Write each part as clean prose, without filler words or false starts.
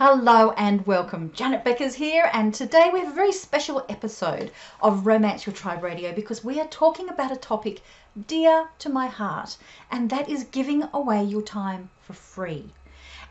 Hello and welcome. Janet Beckers here, and today we have a very special episode of Romance Your Tribe Radio because we are talking about a topic dear to my heart, and that is giving away your time for free.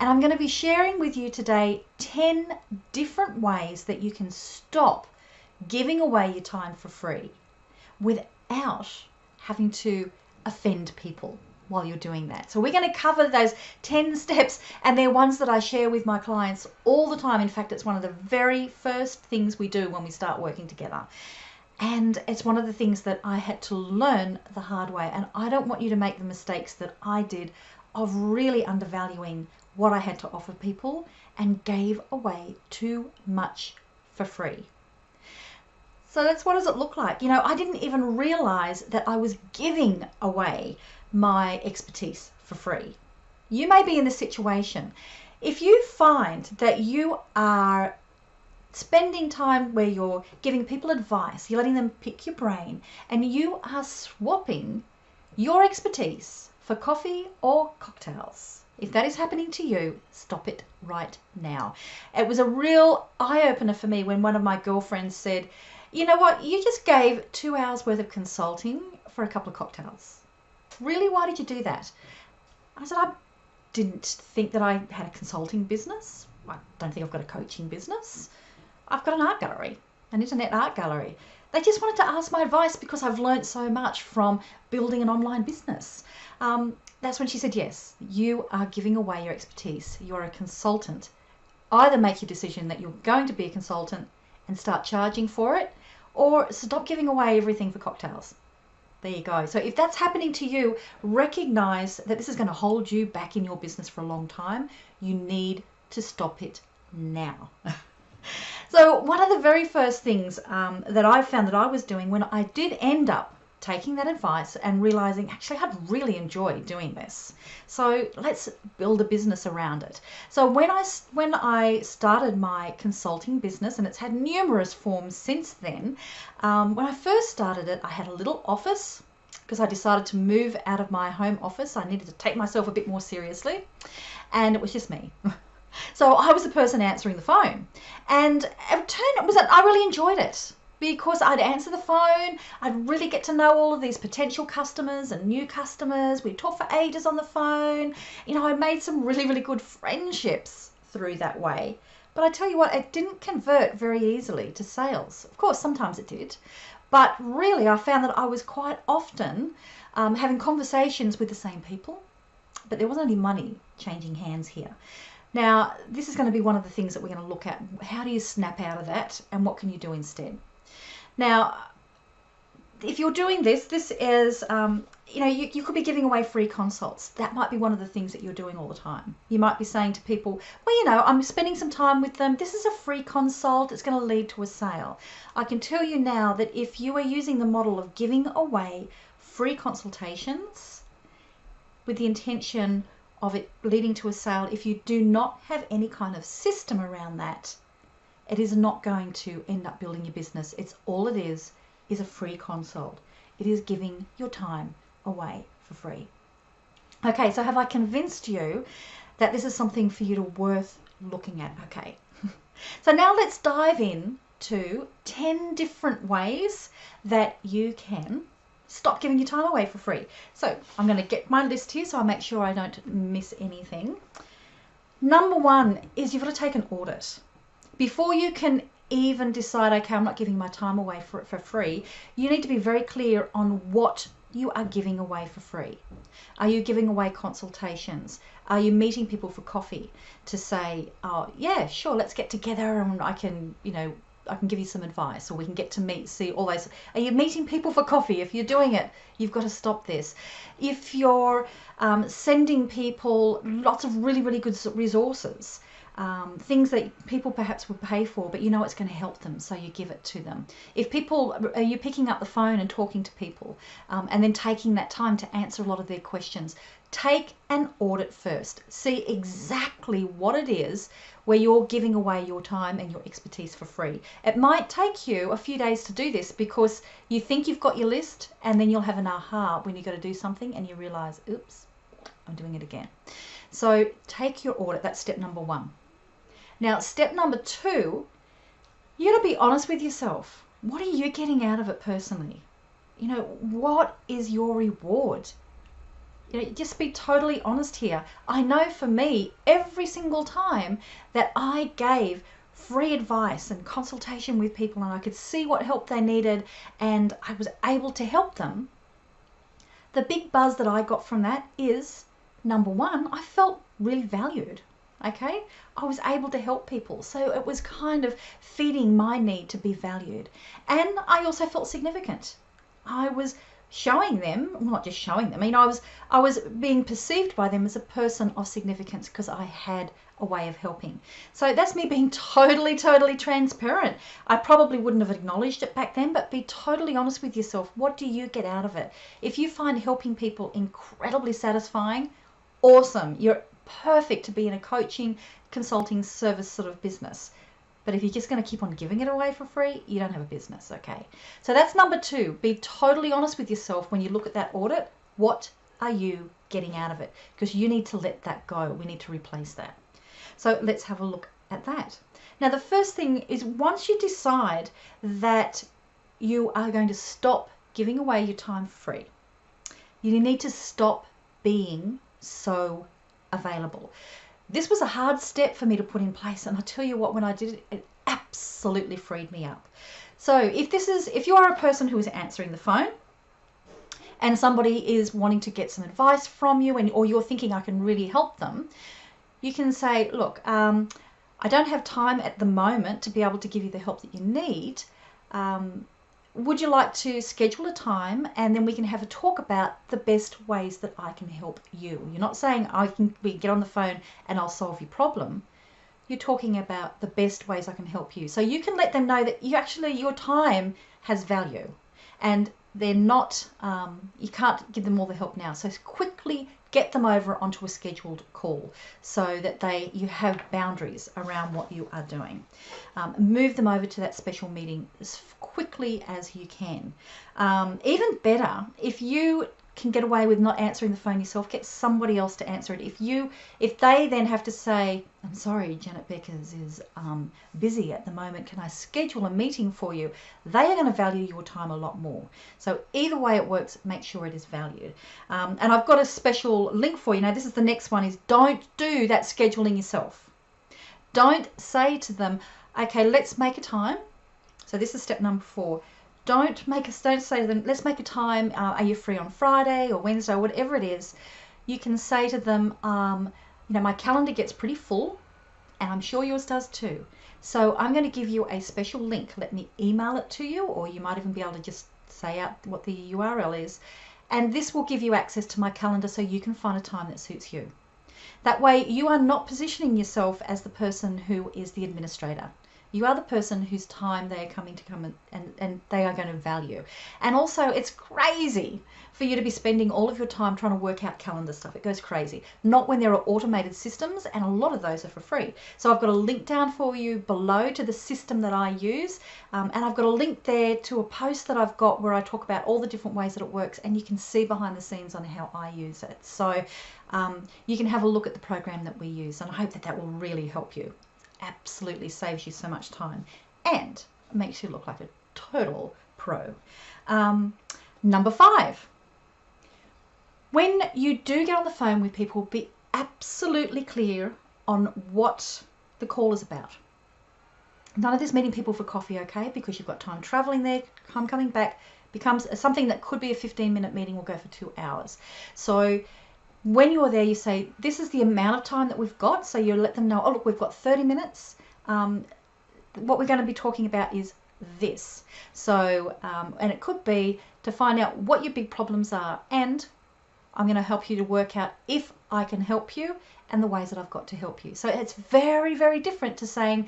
And I'm going to be sharing with you today 10 different ways that you can stop giving away your time for free without having to offend people while you're doing that. So we're going to cover those 10 steps, and they're ones that I share with my clients all the time. In fact, it's one of the very first things we do when we start working together. And it's one of the things that I had to learn the hard way. And I don't want you to make the mistakes that I did of really undervaluing what I had to offer people and gave away too much for free. So what does it look like? I didn't even realize that I was giving away my expertise for free. You may be in this situation. If you find that you are spending time where you're giving people advice, you're letting them pick your brain, and you are swapping your expertise for coffee or cocktails, if that is happening to you, stop it right now. It was a real eye-opener for me when one of my girlfriends said, you know what, you just gave 2 hours worth of consulting for a couple of cocktails. Really, why did you do that? I said, I didn't think that I had a consulting business. I don't think I've got a coaching business. I've got an art gallery, an internet art gallery. They just wanted to ask my advice because I've learned so much from building an online business. That's when she said, yes, you are giving away your expertise. You're a consultant. Either make your decision that you're going to be a consultant and start charging for it, or stop giving away everything for cocktails. There you go. So if that's happening to you, recognize that this is going to hold you back in your business for a long time. You need to stop it now. So one of the very first things that I found that I was doing when I did end up taking that advice and realizing actually I'd really enjoyed doing this. So let's build a business around it. So when I started my consulting business, and it's had numerous forms since then, when I first started it, I had a little office because I decided to move out of my home office. I needed to take myself a bit more seriously, and it was just me. So I was the person answering the phone, and I really enjoyed it. Because I'd answer the phone, I'd really get to know all of these potential customers and new customers. We'd talk for ages on the phone. I made some really, really good friendships through that way. But I tell you what, it didn't convert very easily to sales. Of course, sometimes it did. But really, I found that I was quite often having conversations with the same people. But there wasn't any money changing hands here. Now, this is going to be one of the things that we're going to look at. How do you snap out of that, and what can you do instead? Now, if you're doing this is, you could be giving away free consults. That might be one of the things that you're doing all the time. You might be saying to people, well, I'm spending some time with them. This is a free consult. It's going to lead to a sale. I can tell you now that if you are using the model of giving away free consultations with the intention of it leading to a sale, if you do not have any kind of system around that, it is not going to end up building your business. All it is a free consult. It is giving your time away for free. Okay, so have I convinced you that this is something for you to worth looking at? Okay. So now let's dive in to 10 different ways that you can stop giving your time away for free. So I'm going to get my list here so I make sure I don't miss anything. Number 1 is you've got to take an audit. Before you can even decide, okay, I'm not giving my time away for free, you need to be very clear on what you are giving away for free. Are you giving away consultations? Are you meeting people for coffee to say, oh, yeah, sure, let's get together and I can give you some advice, or we can get to see all those. Are you meeting people for coffee? If you're doing it, you've got to stop this. If you're sending people lots of really, really good resources, things that people perhaps would pay for, but it's going to help them, so you give it to them. Are you picking up the phone and talking to people, and then taking that time to answer a lot of their questions? Take an audit first. See exactly what it is where you're giving away your time and your expertise for free. It might take you a few days to do this because you think you've got your list, and then you'll have an aha when you got to do something and you realize, oops, I'm doing it again. So take your audit. That's step number 1. Now, step number 2, you got to be honest with yourself. What are you getting out of it personally? You know, what is your reward? You know, just be totally honest here. I know for me, every single time that I gave free advice and consultation with people and I could see what help they needed and I was able to help them, the big buzz that I got from that is, number 1, I felt really valued. Okay, I was able to help people, so it was kind of feeding my need to be valued, and I also felt significant. I was showing them, well, not just showing them, I mean, I was being perceived by them as a person of significance because I had a way of helping. So that's me being totally transparent. I probably wouldn't have acknowledged it back then, but be totally honest with yourself. What do you get out of it? If you find helping people incredibly satisfying, awesome. You're perfect to be in a coaching, consulting service sort of business. But if you're just going to keep on giving it away for free, you don't have a business, okay? So that's number 2. Be totally honest with yourself when you look at that audit. What are you getting out of it? Because you need to let that go. We need to replace that. So let's have a look at that. Now, the first thing is, once you decide that you are going to stop giving away your time for free, you need to stop being so available. This was a hard step for me to put in place, and I tell you what, when I did it, it absolutely freed me up. So if you are a person who is answering the phone and somebody is wanting to get some advice from you, or you're thinking I can really help them, you can say, look, I don't have time at the moment to be able to give you the help that you need. Would you like to schedule a time and then we can have a talk about the best ways that I can help you? You're not saying we can get on the phone and I'll solve your problem. You're talking about the best ways I can help you. So you can let them know that your time has value and they're not, you can't give them all the help now. So quickly get them over onto a scheduled call so that you have boundaries around what you are doing. Move them over to that special meeting as quickly as you can. Even better, if you can get away with not answering the phone yourself, get somebody else to answer it. If they then have to say, I'm sorry, Janet Beckers is busy at the moment, can I schedule a meeting for you? They are going to value your time a lot more. So either way it works, make sure it is valued. And I've got a special link for you. Now, this is the next one, is don't do that scheduling yourself. Don't say to them, okay, let's make a time. So this is step number 4. Don't say to them, let's make a time, are you free on Friday or Wednesday or whatever it is. You can say to them, my calendar gets pretty full and I'm sure yours does too. So I'm going to give you a special link. Let me email it to you, or you might even be able to just say out what the URL is. And this will give you access to my calendar so you can find a time that suits you. That way you are not positioning yourself as the person who is the administrator. You are the person whose time they are coming and they are going to value. And also, it's crazy for you to be spending all of your time trying to work out calendar stuff. It goes crazy. Not when there are automated systems, and a lot of those are for free. So I've got a link down for you below to the system that I use. And I've got a link there to a post that I've got where I talk about all the different ways that it works, and you can see behind the scenes on how I use it. So you can have a look at the program that we use, and I hope that will really help you. Absolutely saves you so much time and makes you look like a total pro. Number 5, when you do get on the phone with people, be absolutely clear on what the call is about. None of this meeting people for coffee, okay? Because you've got time traveling there, time coming back, becomes something that could be a 15-minute meeting will go for 2 hours. So when you're there, you say, this is the amount of time that we've got. So you let them know, oh, look, we've got 30 minutes. What we're going to be talking about is this. So, and it could be to find out what your big problems are. And I'm going to help you to work out if I can help you and the ways that I've got to help you. So it's very, very different to saying,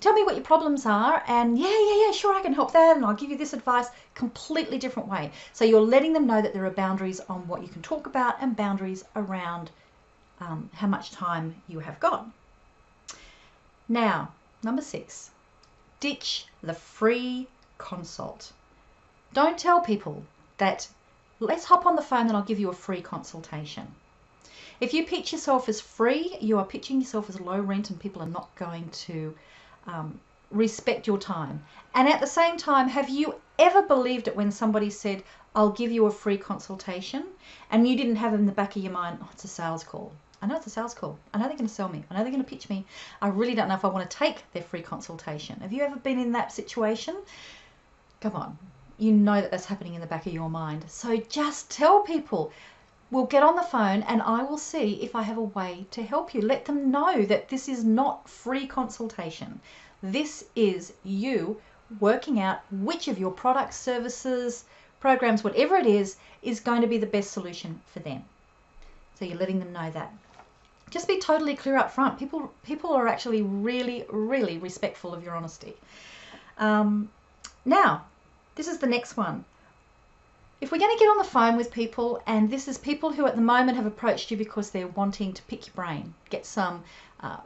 tell me what your problems are, and yeah, sure, I can help that, and I'll give you this advice. Completely different way. So you're letting them know that there are boundaries on what you can talk about and boundaries around how much time you have got. Now, number 6, ditch the free consult. Don't tell people that, let's hop on the phone and I'll give you a free consultation. If you pitch yourself as free, you are pitching yourself as low rent, and people are not going to respect your time. And at the same time, have you ever believed it when somebody said, I'll give you a free consultation, and you didn't have in the back of your mind, oh, it's a sales call. I know it's a sales call. I know they're going to sell me. I know they're going to pitch me. I really don't know if I want to take their free consultation. Have you ever been in that situation? Come on. You know that that's happening in the back of your mind. So just tell people, we'll get on the phone and I will see if I have a way to help you. Let them know that this is not free consultation. This is you working out which of your products, services, programs, whatever it is going to be the best solution for them. So you're letting them know that. Just be totally clear up front. People are actually really, really respectful of your honesty. Now, this is the next one. If we're going to get on the phone with people, and this is people who at the moment have approached you because they're wanting to pick your brain, get some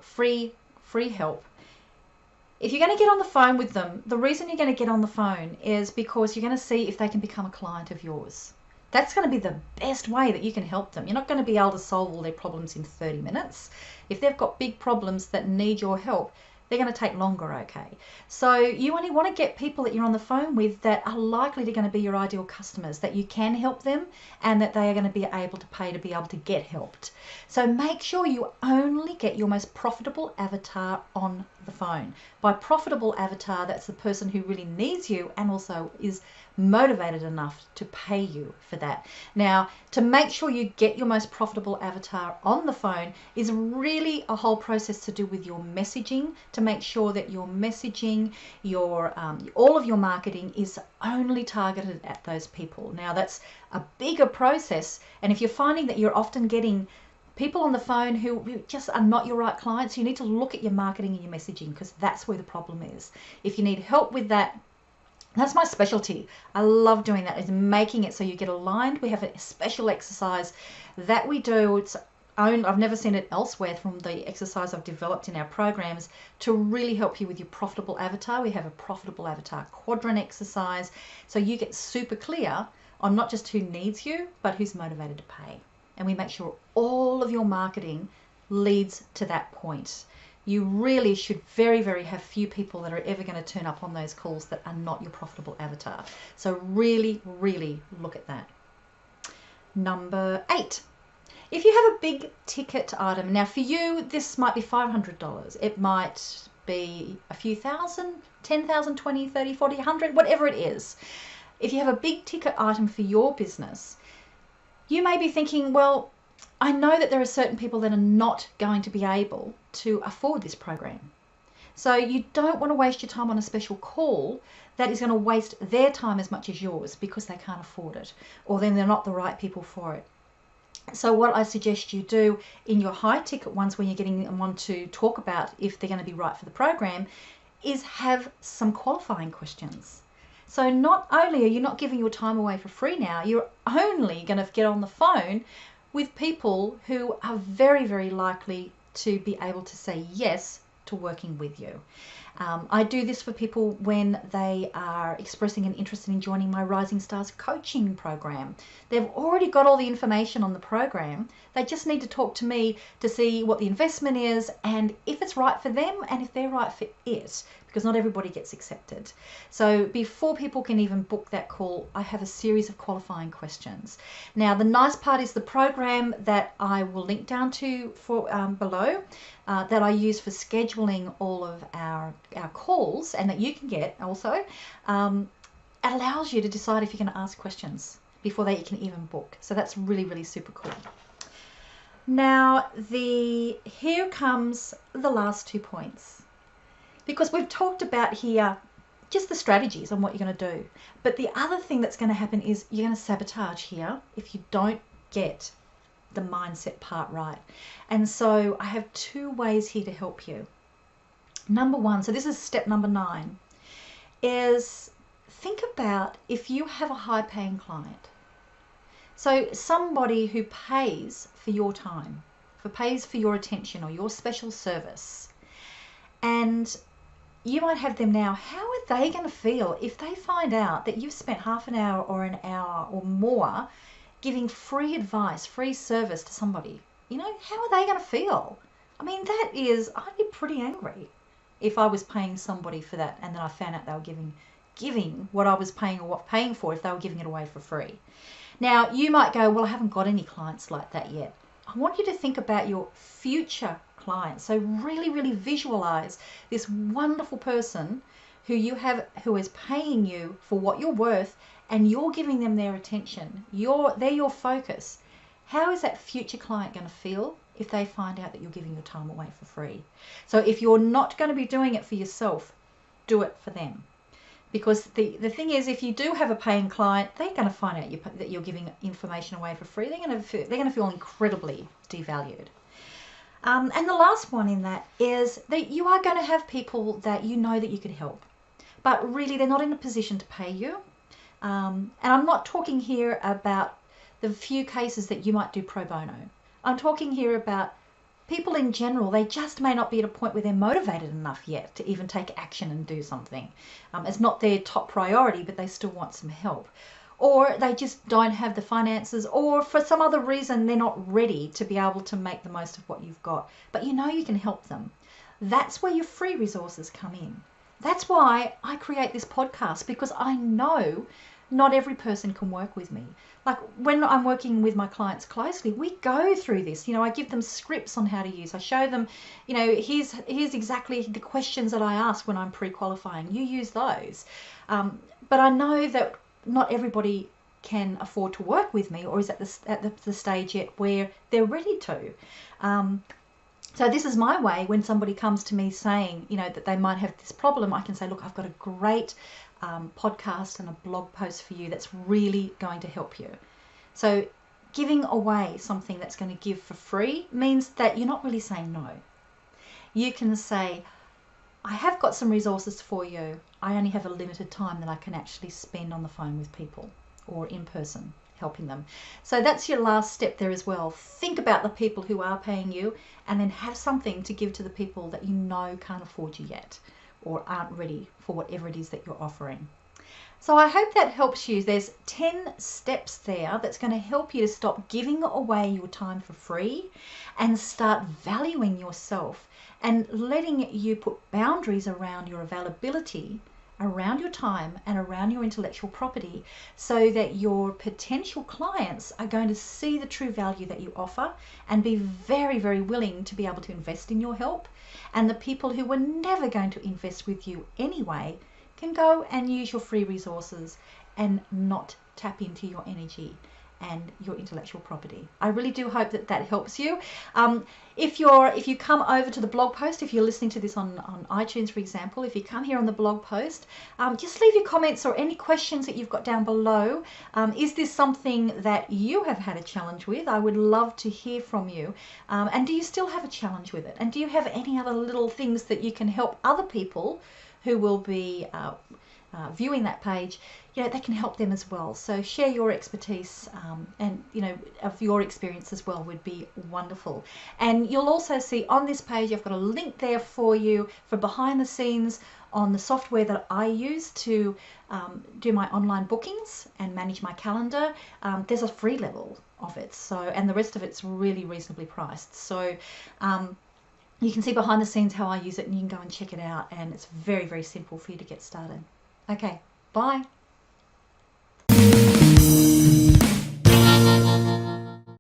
free help. If you're going to get on the phone with them, the reason you're going to get on the phone is because you're going to see if they can become a client of yours. That's going to be the best way that you can help them. You're not going to be able to solve all their problems in 30 minutes. If they've got big problems that need your help, they're going to take longer, okay? So you only want to get people that you're on the phone with that are likely to going to be your ideal customers, that you can help them and that they are going to be able to pay to be able to get helped. So make sure you only get your most profitable avatar on the phone. By profitable avatar, that's the person who really needs you and also is motivated enough to pay you for that. Now, to make sure you get your most profitable avatar on the phone is really a whole process to do with your messaging, to make sure that your messaging, your all of your marketing is only targeted at those people. Now, that's a bigger process, and if you're finding that you're often getting people on the phone who just are not your right clients, you need to look at your marketing and your messaging, because that's where the problem is. If you need help with that, that's my specialty. I love doing that, is making it so you get aligned. We have a special exercise that we do. I've never seen it elsewhere from the exercise I've developed in our programs to really help you with your profitable avatar. We have a profitable avatar quadrant exercise. So you get super clear on not just who needs you, but who's motivated to pay. And we make sure all of your marketing leads to that point. You really should very, very have few people that are ever going to turn up on those calls that are not your profitable avatar. So really, really look at that. Number 8. If you have a big ticket item, now for you, this might be $500. It might be a few thousand, 10,000, 20, 30, 40, 100, whatever it is. If you have a big ticket item for your business, you may be thinking, well, I know that there are certain people that are not going to be able to afford this program. So you don't want to waste your time on a special call that is going to waste their time as much as yours because they can't afford it, or then they're not the right people for it. So what I suggest you do in your high ticket ones, when you're getting someone to talk about if they're going to be right for the program, is have some qualifying questions. So not only are you not giving your time away for free now, you're only going to get on the phone with people who are very, very likely to be able to say yes to working with you. I do this for people when they are expressing an interest in joining my Rising Stars coaching program. They've already got all the information on the program. They just need to talk to me to see what the investment is and if it's right for them and if they're right for it, because not everybody gets accepted. So before people can even book that call, I have a series of qualifying questions. Now, the nice part is the program that I will link down to for below, that I use for scheduling all of our calls, and that you can get also, allows you to decide if you're going to ask questions before they can even book. So that's really, really super cool. Now, here comes the last 2 points, because we've talked about here just the strategies on what you're going to do. But the other thing that's going to happen is you're going to sabotage here if you don't get the mindset part right. And so I have 2 ways here to help you. Number 1, so this is step number 9, is think about if you have a high paying client. So somebody who pays for your time, pays for your attention or your special service, and you might have them now, how are they going to feel if they find out that you've spent half an hour or an hour or more giving free advice, free service to somebody? you know, how are they going to feel? I mean, I'd be pretty angry if I was paying somebody for that and then I found out they were giving what I was paying for if they were giving it away for free. Now, you might go, well, I haven't got any clients like that yet. I want you to think about your future clients. So really, really visualize this wonderful person who is paying you for what you're worth, and you're giving them their attention. They're your focus. How is that future client going to feel if they find out that you're giving your time away for free? So if you're not going to be doing it for yourself, do it for them. Because the thing is, if you do have a paying client, they're going to find out that you're giving information away for free. They're going to feel incredibly devalued. And the last one in that is that you are going to have people that you know that you could help, but really they're not in a position to pay you. And I'm not talking here about the few cases that you might do pro bono. I'm talking here about people in general. They just may not be at a point where they're motivated enough yet to even take action and do something. It's not their top priority, but they still want some help. Or they just don't have the finances, or for some other reason they're not ready to be able to make the most of what you've got. But you know you can help them. That's where your free resources come in. That's why I create this podcast, because I know not every person can work with me. Like when I'm working with my clients closely, we go through this. You know, I give them scripts on how to use. I show them, you know, here's exactly the questions that I ask when I'm pre-qualifying. You use those. But I know that not everybody can afford to work with me, or is at the stage yet where they're ready to. So this is my way. When somebody comes to me saying, you know, that they might have this problem, I can say, look, I've got a great podcast and a blog post for you that's really going to help you. So giving away something that's going to give for free means that you're not really saying no. You can say, I have got some resources for you. I only have a limited time that I can actually spend on the phone with people or in person helping them. So that's your last step there as well. Think about the people who are paying you, and then have something to give to the people that you know can't afford you yet or aren't ready for whatever it is that you're offering. So I hope that helps you. There's 10 steps there that's going to help you to stop giving away your time for free and start valuing yourself and letting you put boundaries around your availability, around your time, and around your intellectual property, so that your potential clients are going to see the true value that you offer and be very, very willing to be able to invest in your help. And the people who were never going to invest with you anyway can go and use your free resources and not tap into your energy and your intellectual property. I really do hope that that helps you. If you come over to the blog post, if you're listening to this on iTunes, for example, if you come here on the blog post, just leave your comments or any questions that you've got down below. Is this something that you have had a challenge with? I would love to hear from you. And do you still have a challenge with it? And do you have any other little things that you can help other people who will be viewing that page? You know, they can help them as well. So share your expertise and, you know, of your experience as well would be wonderful. And you'll also see on this page, I've got a link there for you for behind the scenes on the software that I use to do my online bookings and manage my calendar. There's a free level of it, and the rest of it's really reasonably priced. So you can see behind the scenes how I use it, and you can go and check it out, and it's very, very simple for you to get started. Okay, bye.